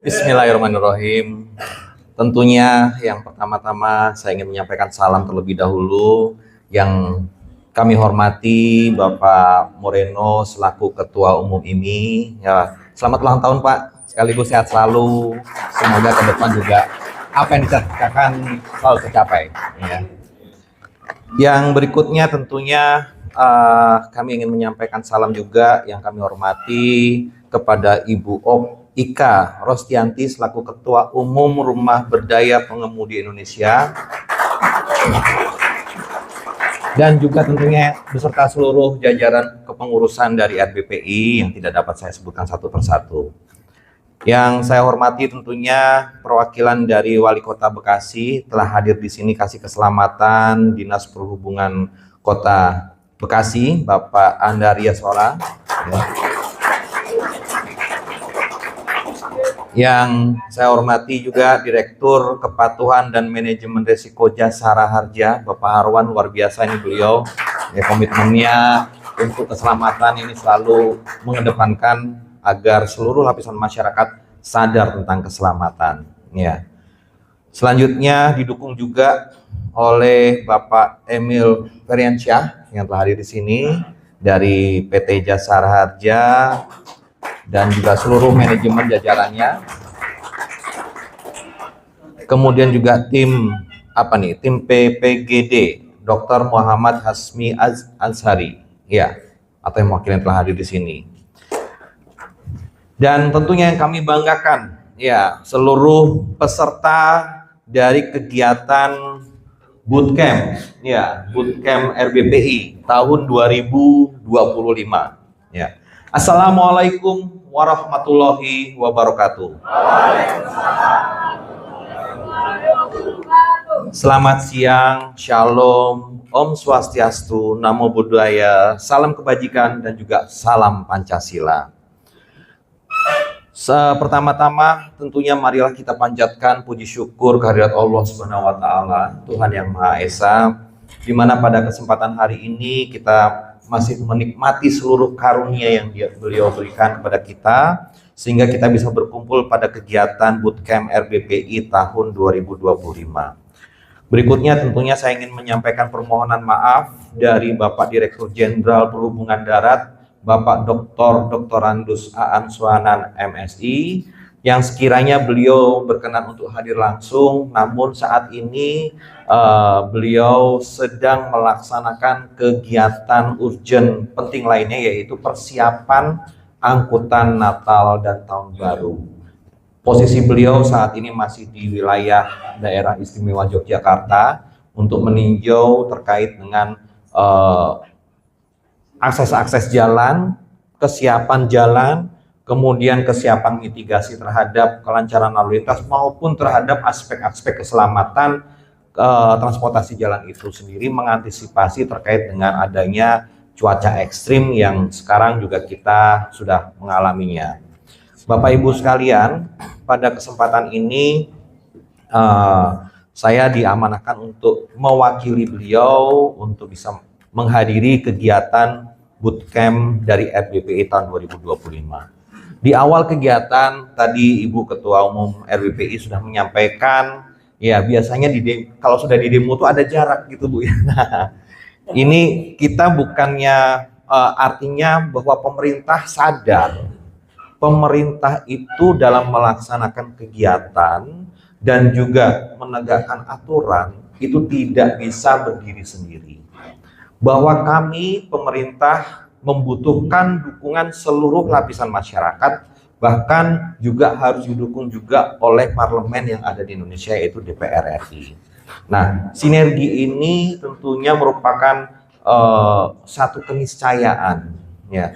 Bismillahirrahmanirrahim. Tentunya yang pertama-tama saya ingin menyampaikan salam terlebih dahulu yang kami hormati Bapak Moreno selaku Ketua Umum IMI. Ya, selamat ulang tahun Pak, sekaligus sehat selalu. Semoga ke depan juga apa yang dicatakan selalu tercapai. Ya. Yang berikutnya tentunya kami ingin menyampaikan salam juga yang kami hormati kepada Ibu Ika Rostianti selaku Ketua Umum Rumah Berdaya Pengemudi Indonesia, dan juga tentunya beserta seluruh jajaran kepengurusan dari RBPI yang tidak dapat saya sebutkan satu persatu. Yang saya hormati tentunya perwakilan dari Wali Kota Bekasi telah hadir di sini kasih keselamatan Dinas Perhubungan Kota Bekasi, Bapak Andaria Sora. Yang saya hormati juga Direktur Kepatuhan dan Manajemen Risiko Jasara Harja, Bapak Harwan, luar biasa ini beliau. Ya, komitmennya untuk keselamatan ini selalu mengedepankan agar seluruh lapisan masyarakat sadar tentang keselamatan. Ya. Selanjutnya didukung juga oleh Bapak Emil Feriansyah yang telah hadir di sini dari PT Jasara Harja dan juga seluruh manajemen jajarannya. Kemudian juga tim PPGD Dr. Muhammad Hasmi Azhari, ya, atau yang mewakili yang telah hadir di sini. Dan tentunya yang kami banggakan, ya, seluruh peserta dari kegiatan bootcamp, ya, bootcamp RBPI tahun 2025, ya. Assalamualaikum warahmatullahi wabarakatuh. Selamat siang, shalom, Om Swastiastu, Namo Buddhaya, salam kebajikan dan juga salam Pancasila. Pertama-tama tentunya marilah kita panjatkan puji syukur kehadirat Allah Subhanahu wa taala, Tuhan yang Maha Esa, di mana pada kesempatan hari ini kita masih menikmati seluruh karunia yang beliau berikan kepada kita, sehingga kita bisa berkumpul pada kegiatan bootcamp RBPI tahun 2025. Berikutnya tentunya saya ingin menyampaikan permohonan maaf dari Bapak Direktur Jenderal Perhubungan Darat, Bapak Dr. Andus Aan Suhanan MSI, yang sekiranya beliau berkenan untuk hadir langsung, namun saat ini beliau sedang melaksanakan kegiatan urgent penting lainnya, yaitu persiapan angkutan Natal dan Tahun Baru. Posisi beliau saat ini masih di wilayah Daerah Istimewa Yogyakarta untuk meninjau terkait dengan akses-akses jalan, kesiapan jalan, kemudian kesiapan mitigasi terhadap kelancaran lalu lintas maupun terhadap aspek-aspek keselamatan transportasi jalan itu sendiri, mengantisipasi terkait dengan adanya cuaca ekstrim yang sekarang juga kita sudah mengalaminya. Bapak Ibu sekalian, pada kesempatan ini saya diamanahkan untuk mewakili beliau untuk bisa menghadiri kegiatan bootcamp dari RBPI tahun 2025. Di awal kegiatan tadi Ibu Ketua Umum RBPI sudah menyampaikan, ya biasanya kalau sudah di demo tuh ada jarak gitu Bu. Nah, ini kita bukannya artinya bahwa pemerintah sadar, pemerintah itu dalam melaksanakan kegiatan dan juga menegakkan aturan itu tidak bisa berdiri sendiri. Bahwa kami pemerintah membutuhkan dukungan seluruh lapisan masyarakat, bahkan juga harus didukung juga oleh parlemen yang ada di Indonesia, yaitu DPR RI. Nah, sinergi ini tentunya merupakan satu keniscayaan, ya.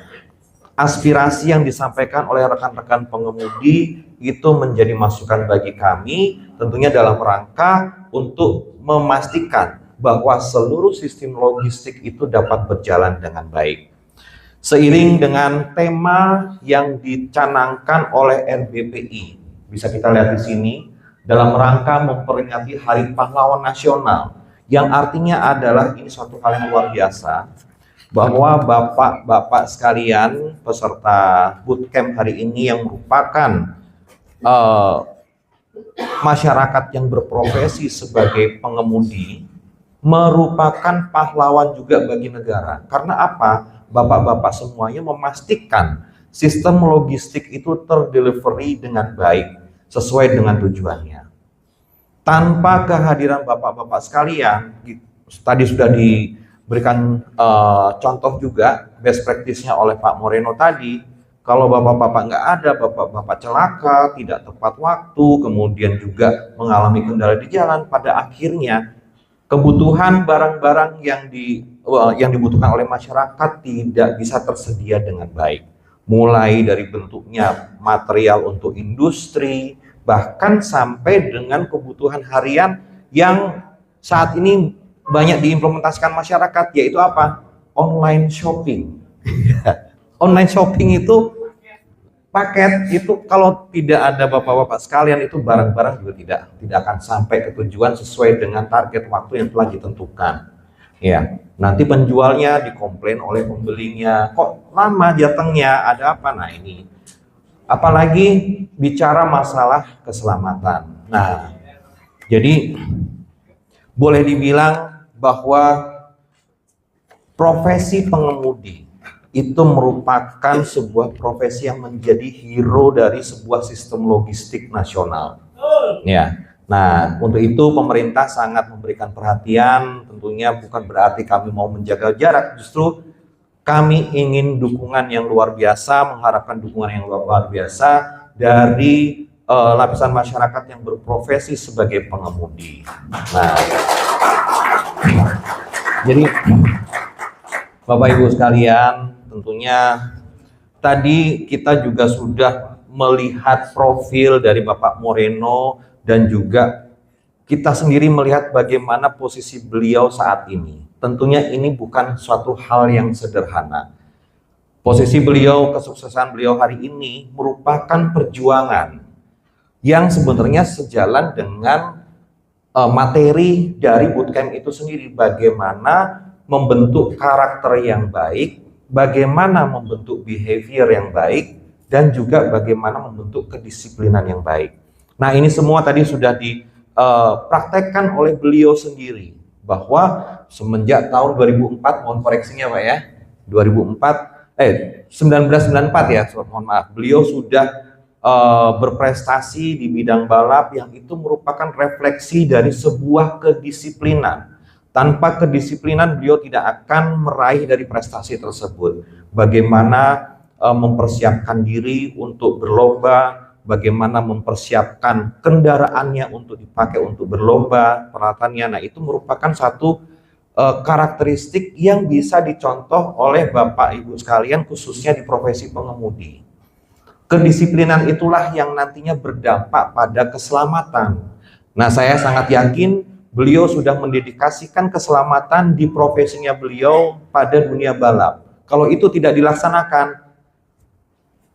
Aspirasi yang disampaikan oleh rekan-rekan pengemudi itu menjadi masukan bagi kami, tentunya dalam rangka untuk memastikan bahwa seluruh sistem logistik itu dapat berjalan dengan baik. Seiring dengan tema yang dicanangkan oleh RBPI, bisa kita lihat di sini, dalam rangka memperingati Hari Pahlawan Nasional, yang artinya adalah ini suatu hal yang luar biasa, bahwa bapak-bapak sekalian peserta bootcamp hari ini yang merupakan eh, masyarakat yang berprofesi sebagai pengemudi merupakan pahlawan juga bagi negara. Karena apa? Bapak-bapak semuanya memastikan sistem logistik itu terdelivery dengan baik, sesuai dengan tujuannya. Tanpa kehadiran bapak-bapak sekalian, tadi sudah diberikan contoh juga best practice-nya oleh Pak Moreno tadi. Kalau bapak-bapak nggak ada, bapak-bapak celaka, tidak tepat waktu, kemudian juga mengalami kendala di jalan, pada akhirnya kebutuhan barang-barang yang dibutuhkan oleh masyarakat tidak bisa tersedia dengan baik. Mulai dari bentuknya material untuk industri, bahkan sampai dengan kebutuhan harian yang saat ini banyak diimplementasikan masyarakat, yaitu apa? Online shopping. Online shopping itu paket itu kalau tidak ada bapak-bapak sekalian, itu barang-barang juga tidak akan sampai ke tujuan sesuai dengan target waktu yang telah ditentukan. Ya, nanti penjualnya dikomplain oleh pembelinya, kok lama datangnya, ada apa? Nah ini, apalagi bicara masalah keselamatan. Nah, jadi boleh dibilang bahwa profesi pengemudi itu merupakan sebuah profesi yang menjadi hero dari sebuah sistem logistik nasional. Ya. Nah, untuk itu pemerintah sangat memberikan perhatian, tentunya bukan berarti kami mau menjaga jarak, justru kami ingin dukungan yang luar biasa, mengharapkan dukungan yang luar biasa dari lapisan masyarakat yang berprofesi sebagai pengemudi. Nah, jadi Bapak Ibu sekalian, tentunya tadi kita juga sudah melihat profil dari Bapak Moreno dan juga kita sendiri melihat bagaimana posisi beliau saat ini. Tentunya ini bukan suatu hal yang sederhana. Posisi beliau, kesuksesan beliau hari ini merupakan perjuangan yang sebenarnya sejalan dengan materi dari bootcamp itu sendiri. Bagaimana membentuk karakter yang baik, bagaimana membentuk behavior yang baik, dan juga bagaimana membentuk kedisiplinan yang baik. Nah, ini semua tadi sudah dipraktekkan oleh beliau sendiri, bahwa semenjak tahun 2004, mohon koreksinya Pak ya, 1994 ya, mohon maaf, beliau sudah berprestasi di bidang balap yang itu merupakan refleksi dari sebuah kedisiplinan. Tanpa kedisiplinan beliau tidak akan meraih dari prestasi tersebut. Bagaimana mempersiapkan diri untuk berlomba, bagaimana mempersiapkan kendaraannya untuk dipakai untuk berlomba, peralatannya. Nah, itu merupakan satu karakteristik yang bisa dicontoh oleh Bapak Ibu sekalian, khususnya di profesi pengemudi. Kedisiplinan itulah yang nantinya berdampak pada keselamatan. Nah, saya sangat yakin beliau sudah mendedikasikan keselamatan di profesinya beliau pada dunia balap. Kalau itu tidak dilaksanakan,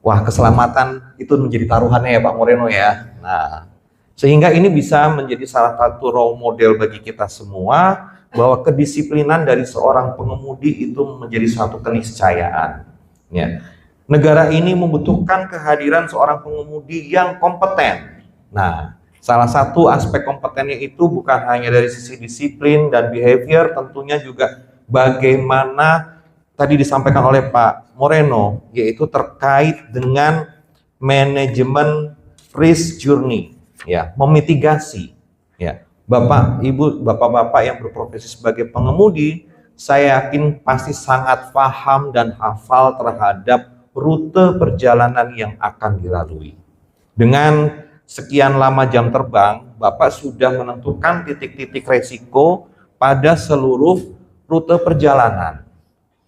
wah, keselamatan itu menjadi taruhannya ya Pak Moreno ya. Nah, sehingga ini bisa menjadi salah satu role model bagi kita semua, bahwa kedisiplinan dari seorang pengemudi itu menjadi suatu keniscayaan. Ya. Negara ini membutuhkan kehadiran seorang pengemudi yang kompeten. Nah, salah satu aspek kompetennya itu bukan hanya dari sisi disiplin dan behavior, tentunya juga bagaimana tadi disampaikan oleh Pak Moreno, yaitu terkait dengan manajemen risk journey, ya, memitigasi. Ya, Bapak, Ibu, Bapak-bapak yang berprofesi sebagai pengemudi, saya yakin pasti sangat paham dan hafal terhadap rute perjalanan yang akan dilalui. Dengan sekian lama jam terbang, Bapak sudah menentukan titik-titik resiko pada seluruh rute perjalanan.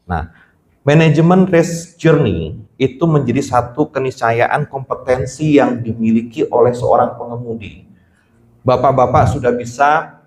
Nah, manajemen risk journey itu menjadi satu keniscayaan kompetensi yang dimiliki oleh seorang pengemudi. Bapak-bapak sudah bisa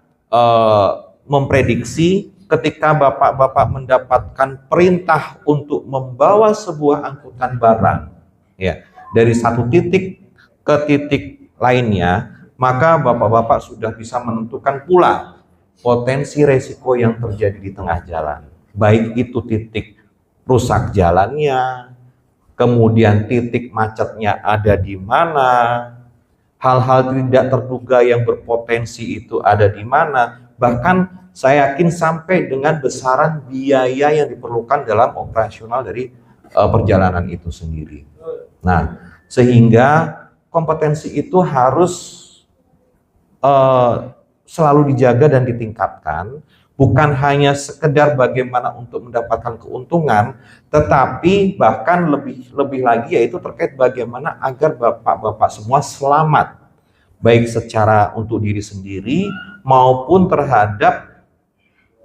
memprediksi ketika bapak-bapak mendapatkan perintah untuk membawa sebuah angkutan barang, ya, dari satu titik ke titik lainnya, maka bapak-bapak sudah bisa menentukan pula potensi resiko yang terjadi di tengah jalan. Baik itu titik rusak jalannya, kemudian titik macetnya ada di mana, hal-hal tidak terduga yang berpotensi itu ada di mana, bahkan saya yakin sampai dengan besaran biaya yang diperlukan dalam operasional dari perjalanan itu sendiri. Nah, sehingga kompetensi itu harus selalu dijaga dan ditingkatkan, bukan hanya sekedar bagaimana untuk mendapatkan keuntungan, tetapi bahkan lebih lagi yaitu terkait bagaimana agar bapak-bapak semua selamat, baik secara untuk diri sendiri maupun terhadap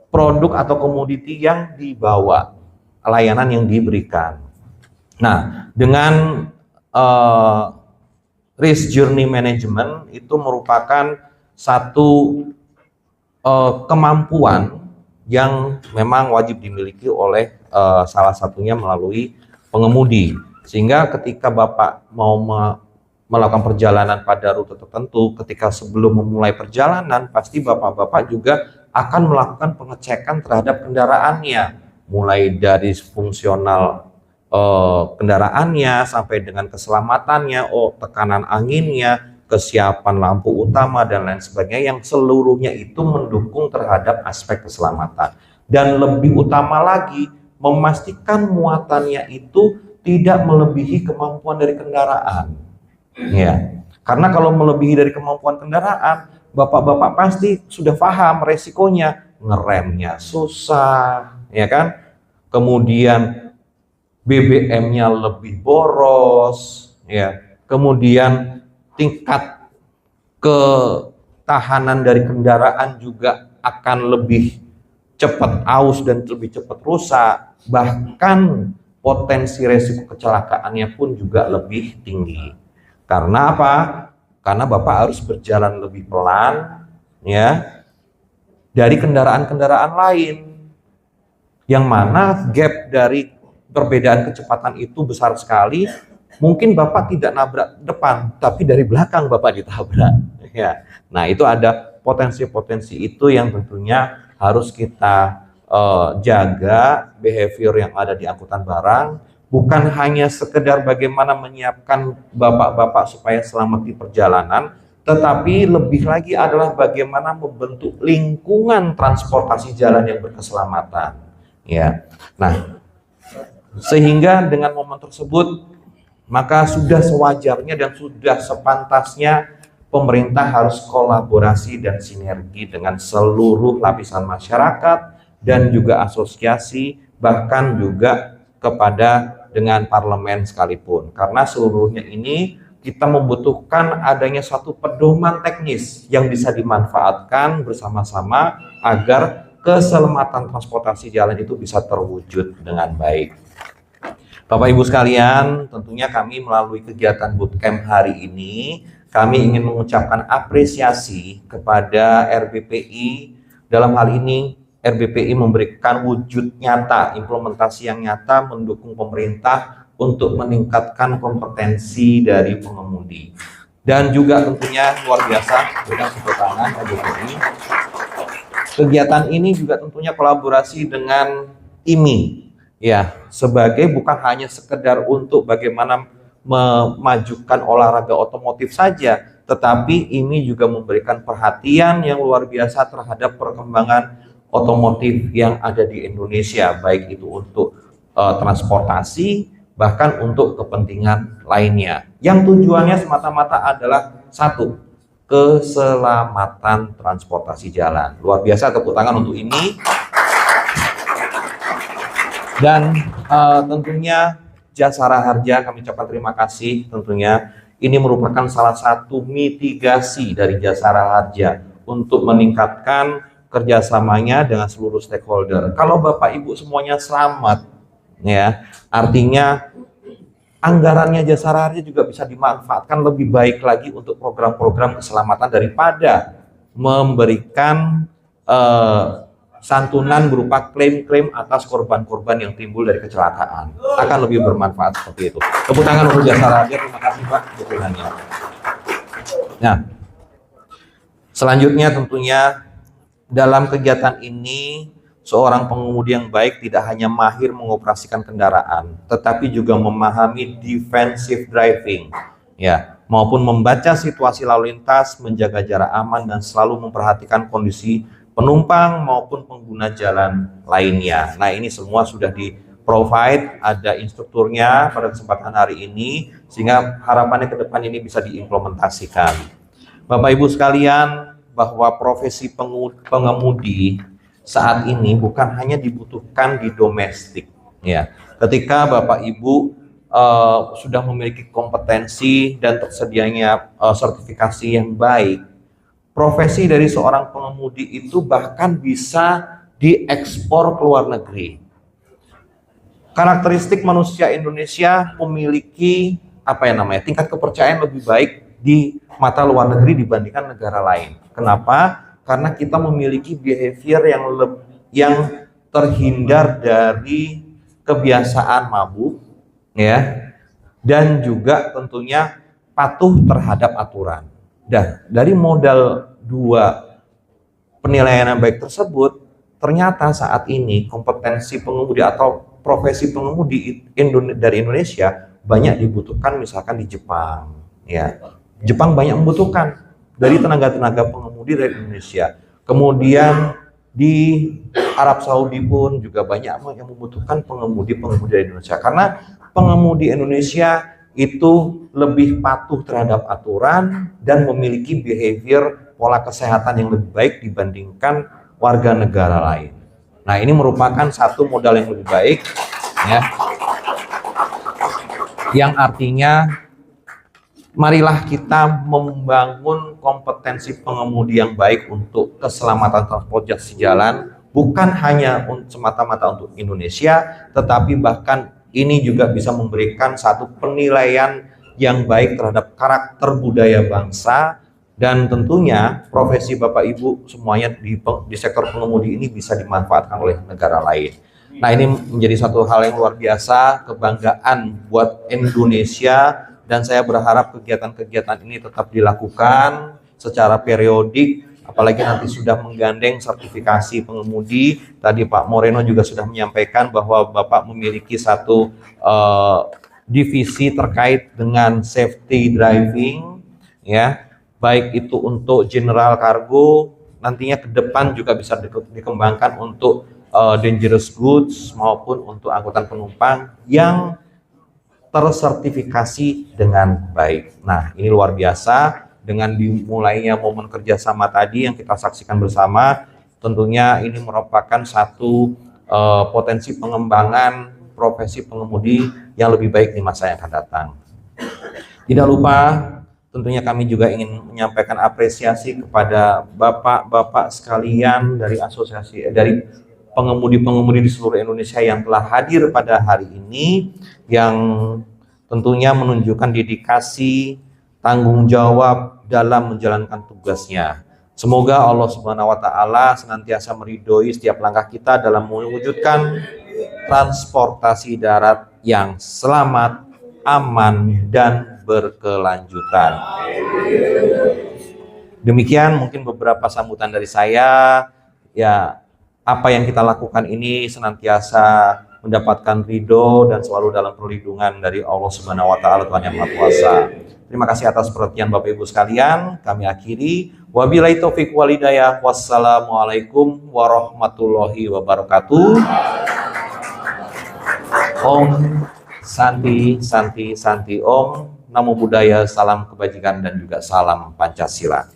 produk atau komoditi yang dibawa, layanan yang diberikan. Nah, dengan risk journey management itu merupakan satu kemampuan yang memang wajib dimiliki oleh salah satunya melalui pengemudi, sehingga ketika Bapak mau melakukan perjalanan pada rute tertentu, ketika sebelum memulai perjalanan pasti Bapak-bapak juga akan melakukan pengecekan terhadap kendaraannya, mulai dari fungsional kendaraannya sampai dengan keselamatannya, tekanan anginnya, kesiapan lampu utama dan lain sebagainya, yang seluruhnya itu mendukung terhadap aspek keselamatan. Dan lebih utama lagi, memastikan muatannya itu tidak melebihi kemampuan dari kendaraan. Ya, karena kalau melebihi dari kemampuan kendaraan, bapak-bapak pasti sudah paham resikonya, ngeremnya susah, ya kan? Kemudian BBM-nya lebih boros, ya. Kemudian tingkat ketahanan dari kendaraan juga akan lebih cepat aus dan lebih cepat rusak, bahkan potensi resiko kecelakaannya pun juga lebih tinggi. Karena apa? Karena Bapak harus berjalan lebih pelan, ya, dari kendaraan-kendaraan lain, yang mana gap dari perbedaan kecepatan itu besar sekali. Mungkin Bapak tidak nabrak depan, tapi dari belakang Bapak ditabrak. Ya. Nah, itu ada potensi-potensi itu yang tentunya harus kita jaga behavior yang ada di angkutan barang. Bukan hanya sekedar bagaimana menyiapkan bapak-bapak supaya selamat di perjalanan, tetapi lebih lagi adalah bagaimana membentuk lingkungan transportasi jalan yang berkeselamatan. Ya. Nah, sehingga dengan momen tersebut maka sudah sewajarnya dan sudah sepantasnya pemerintah harus kolaborasi dan sinergi dengan seluruh lapisan masyarakat dan juga asosiasi, bahkan juga kepada dengan parlemen sekalipun. Karena seluruhnya ini kita membutuhkan adanya suatu pedoman teknis yang bisa dimanfaatkan bersama-sama agar keselamatan transportasi jalan itu bisa terwujud dengan baik. Bapak Ibu sekalian, tentunya kami melalui kegiatan bootcamp hari ini, kami ingin mengucapkan apresiasi kepada RBPI. Dalam hal ini, RBPI memberikan wujud nyata, implementasi yang nyata mendukung pemerintah untuk meningkatkan kompetensi dari pengemudi. Dan juga tentunya luar biasa, dengan tepuk tangan RBPI. Kegiatan ini juga tentunya kolaborasi dengan IMI. Ya, sebagai bukan hanya sekedar untuk bagaimana memajukan olahraga otomotif saja, tetapi ini juga memberikan perhatian yang luar biasa terhadap perkembangan otomotif yang ada di Indonesia, baik itu untuk transportasi, bahkan untuk kepentingan lainnya. Yang tujuannya semata-mata adalah satu, keselamatan transportasi jalan. Luar biasa, tepuk tangan untuk ini. Dan tentunya Jasara Harja kami ucapkan terima kasih. Tentunya ini merupakan salah satu mitigasi dari Jasara Harja untuk meningkatkan kerjasamanya dengan seluruh stakeholder. Kalau Bapak Ibu semuanya selamat, ya artinya anggarannya Jasara Harja juga bisa dimanfaatkan lebih baik lagi untuk program-program keselamatan daripada memberikan santunan berupa klaim-klaim atas korban-korban yang timbul dari kecelakaan. Akan lebih bermanfaat seperti itu. Tepuk tangan untuk Jasara Harja, terima kasih Pak dukungannya. Nah, selanjutnya tentunya dalam kegiatan ini seorang pengemudi yang baik tidak hanya mahir mengoperasikan kendaraan, tetapi juga memahami defensive driving. Ya, maupun membaca situasi lalu lintas, menjaga jarak aman, dan selalu memperhatikan kondisi penumpang maupun pengguna jalan lainnya. Nah, ini semua sudah di-provide, ada instrukturnya pada kesempatan hari ini, sehingga harapannya ke depan ini bisa diimplementasikan. Bapak Ibu sekalian, bahwa profesi pengemudi saat ini bukan hanya dibutuhkan di domestik, ya. Ketika Bapak Ibu sudah memiliki kompetensi dan tersedianya sertifikasi yang baik, profesi dari seorang pengemudi itu bahkan bisa diekspor ke luar negeri. Karakteristik manusia Indonesia memiliki tingkat kepercayaan lebih baik di mata luar negeri dibandingkan negara lain. Kenapa? Karena kita memiliki behavior yang terhindar dari kebiasaan mabuk, ya, dan juga tentunya patuh terhadap aturan. Dan dari modal dua penilaian yang baik tersebut, ternyata saat ini kompetensi pengemudi atau profesi pengemudi dari Indonesia banyak dibutuhkan, misalkan di Jepang, ya. Jepang banyak membutuhkan dari tenaga-tenaga pengemudi dari Indonesia. Kemudian di Arab Saudi pun juga banyak yang membutuhkan pengemudi-pengemudi dari Indonesia, karena pengemudi Indonesia itu lebih patuh terhadap aturan dan memiliki behavior pola kesehatan yang lebih baik dibandingkan warga negara lain. Nah, ini merupakan satu modal yang lebih baik, ya, yang artinya marilah kita membangun kompetensi pengemudi yang baik untuk keselamatan transportasi jalan, bukan hanya semata-mata untuk Indonesia, tetapi bahkan ini juga bisa memberikan satu penilaian yang baik terhadap karakter budaya bangsa, dan tentunya profesi Bapak Ibu semuanya di sektor pengemudi ini bisa dimanfaatkan oleh negara lain. Nah, ini menjadi satu hal yang luar biasa, kebanggaan buat Indonesia, dan saya berharap kegiatan-kegiatan ini tetap dilakukan secara periodik, apalagi nanti sudah menggandeng sertifikasi pengemudi. Tadi Pak Moreno juga sudah menyampaikan bahwa Bapak memiliki satu divisi terkait dengan safety driving, ya, baik itu untuk general cargo, nantinya ke depan juga bisa dikembangkan untuk dangerous goods maupun untuk angkutan penumpang yang tersertifikasi dengan baik. Nah, ini luar biasa. Dengan dimulainya momen kerjasama tadi yang kita saksikan bersama, tentunya ini merupakan satu potensi pengembangan profesi pengemudi yang lebih baik di masa yang akan datang. Tidak lupa, tentunya kami juga ingin menyampaikan apresiasi kepada bapak-bapak sekalian dari dari pengemudi-pengemudi di seluruh Indonesia yang telah hadir pada hari ini, yang tentunya menunjukkan dedikasi, tanggung jawab dalam menjalankan tugasnya. Semoga Allah Subhanahu wa taala senantiasa meridhoi setiap langkah kita dalam mewujudkan transportasi darat yang selamat, aman, dan berkelanjutan. Demikian mungkin beberapa sambutan dari saya. Ya, apa yang kita lakukan ini senantiasa mendapatkan ridho dan selalu dalam perlindungan dari Allah Subhanahu wa taala, Tuhan yang Maha Kuasa. Terima kasih atas perhatian Bapak Ibu sekalian. Kami akhiri. Wabillahi taufiq wal hidayah. Wassalamualaikum warahmatullahi wabarakatuh. Om Santi Santi Santi Om. Namo Buddhaya, salam kebajikan dan juga salam Pancasila.